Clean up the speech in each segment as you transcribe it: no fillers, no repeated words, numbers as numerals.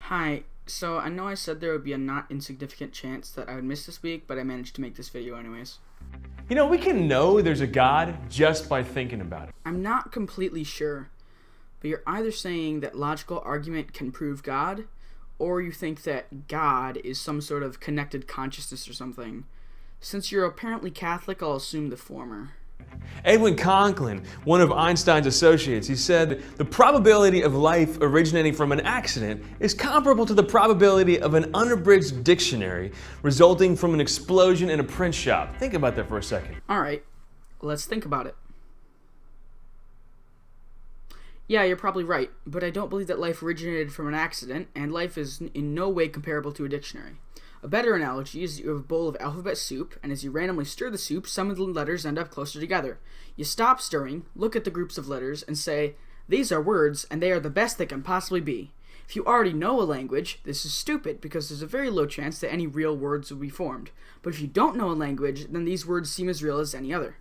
Hi, so I know I said there would be a not insignificant chance that I would miss this week, but I managed to make this video anyways. You know, we can know there's a God just by thinking about it. I'm not completely sure, but you're either saying that logical argument can prove God, or you think that God is some sort of connected consciousness or something. Since you're apparently Catholic, I'll assume the former. Edwin Conklin, one of Einstein's associates, he said the probability of life originating from an accident is comparable to the probability of an unabridged dictionary resulting from an explosion in a print shop. Think about that for a second. Alright, let's think about it. Yeah, you're probably right, but I don't believe that life originated from an accident, and life is in no way comparable to a dictionary. A better analogy is you have a bowl of alphabet soup, and as you randomly stir the soup, some of the letters end up closer together. You stop stirring, look at the groups of letters, and say, these are words, and they are the best they can possibly be. If you already know a language, this is stupid, because there's a very low chance that any real words will be formed. But if you don't know a language, then these words seem as real as any other.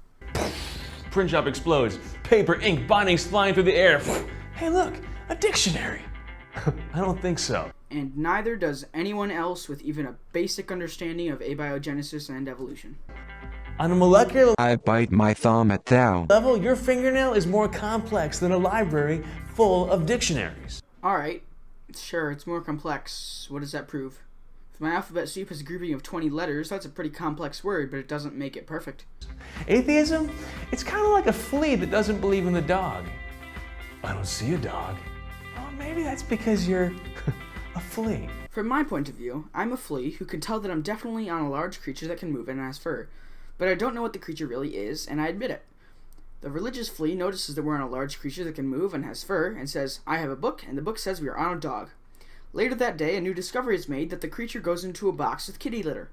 Print shop explodes. Paper, ink, bindings flying through the air. Hey look, a dictionary. I don't think so. And neither does anyone else with even a basic understanding of abiogenesis and evolution. On a molecular I bite my thumb at thou. level, your fingernail is more complex than a library full of dictionaries. Alright, sure, it's more complex. What does that prove? If my alphabet soup is a grouping of 20 letters, that's a pretty complex word, but it doesn't make it perfect. Atheism? It's kind of like a flea that doesn't believe in the dog. I don't see a dog. Well, maybe that's because you're a flea. From my point of view, I'm a flea who can tell that I'm definitely on a large creature that can move and has fur, but I don't know what the creature really is, and I admit it. The religious flea notices that we're on a large creature that can move and has fur, and says, I have a book, and the book says we are on a dog. Later that day, a new discovery is made that the creature goes into a box with kitty litter.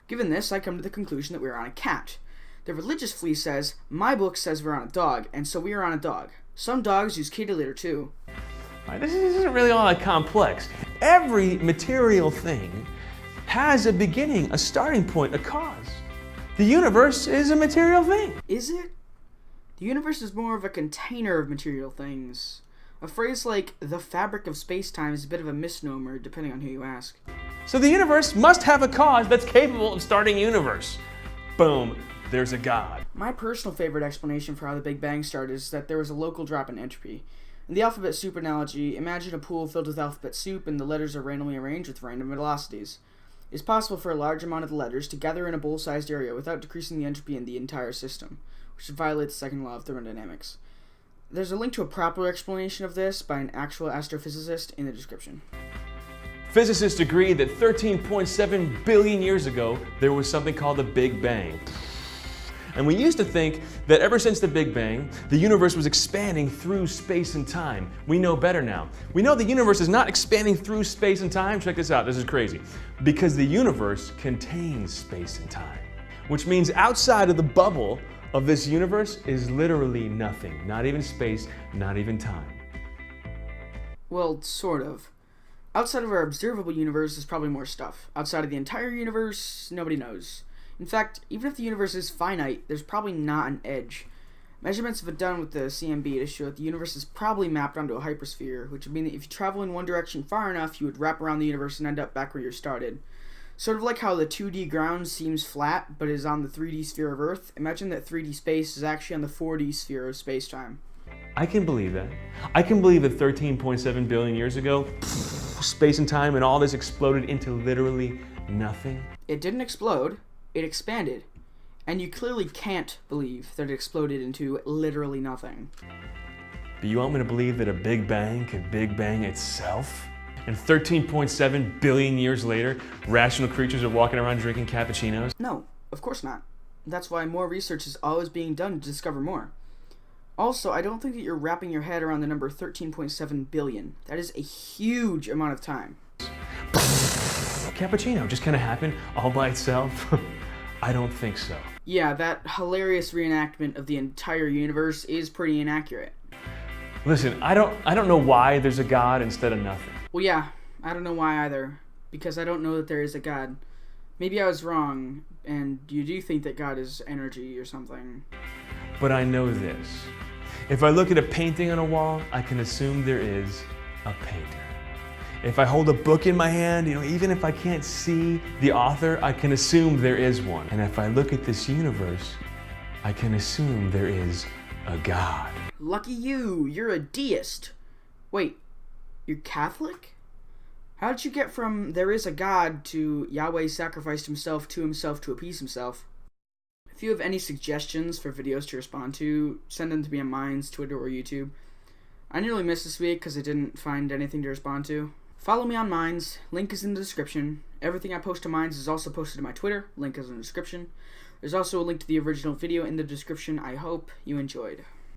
Given this, I come to the conclusion that we are on a cat. The religious flea says, my book says we're on a dog, and so we are on a dog. Some dogs use kitty litter too. This isn't really all that complex. Every material thing has a beginning, a starting point, a cause. The universe is a material thing. Is it? The universe is more of a container of material things. A phrase like the fabric of space-time is a bit of a misnomer, depending on who you ask. So the universe must have a cause that's capable of starting a universe. Boom, there's a God. My personal favorite explanation for how the Big Bang started is that there was a local drop in entropy. In the alphabet soup analogy, imagine a pool filled with alphabet soup and the letters are randomly arranged with random velocities. It's possible for a large amount of the letters to gather in a bowl-sized area without decreasing the entropy in the entire system, which would violate the second law of thermodynamics. There's a link to a proper explanation of this by an actual astrophysicist in the description. Physicists agree that 13.7 billion years ago, there was something called the Big Bang. And we used to think that ever since the Big Bang, the universe was expanding through space and time. We know better now. We know the universe is not expanding through space and time. Check this out, this is crazy. Because the universe contains space and time. Which means outside of the bubble of this universe is literally nothing. Not even space, not even time. Well, sort of. Outside of our observable universe is probably more stuff. Outside of the entire universe, nobody knows. In fact, even if the universe is finite, there's probably not an edge. Measurements have been done with the CMB to show that the universe is probably mapped onto a hypersphere, which would mean that if you travel in one direction far enough, you would wrap around the universe and end up back where you started. Sort of like how the 2D ground seems flat, but is on the 3D sphere of Earth, imagine that 3D space is actually on the 4D sphere of space-time. I can believe that. I can believe that 13.7 billion years ago, space and time and all this exploded into literally nothing. It didn't explode. It expanded, and you clearly can't believe that it exploded into literally nothing. But you want me to believe that a Big Bang could Big Bang itself? And 13.7 billion years later, rational creatures are walking around drinking cappuccinos? No, of course not. That's why more research is always being done to discover more. Also, I don't think that you're wrapping your head around the number 13.7 billion. That is a huge amount of time. Cappuccino just kind of happened all by itself? I don't think so. Yeah, that hilarious reenactment of the entire universe is pretty inaccurate. Listen, I don't know why there's a God instead of nothing. Well, yeah, I don't know why either, because I don't know that there is a God. Maybe I was wrong, and you do think that God is energy or something. But I know this. If I look at a painting on a wall, I can assume there is a painter. If I hold a book in my hand, even if I can't see the author, I can assume there is one. And if I look at this universe, I can assume there is a God. Lucky you, you're a deist. Wait, you're Catholic? How did you get from there is a God to Yahweh sacrificed himself to appease himself? If you have any suggestions for videos to respond to, send them to me on Minds, Twitter, or YouTube. I nearly missed this week because I didn't find anything to respond to. Follow me on Minds, link is in the description. Everything I post to Minds is also posted to my Twitter, link is in the description. There's also a link to the original video in the description. I hope you enjoyed.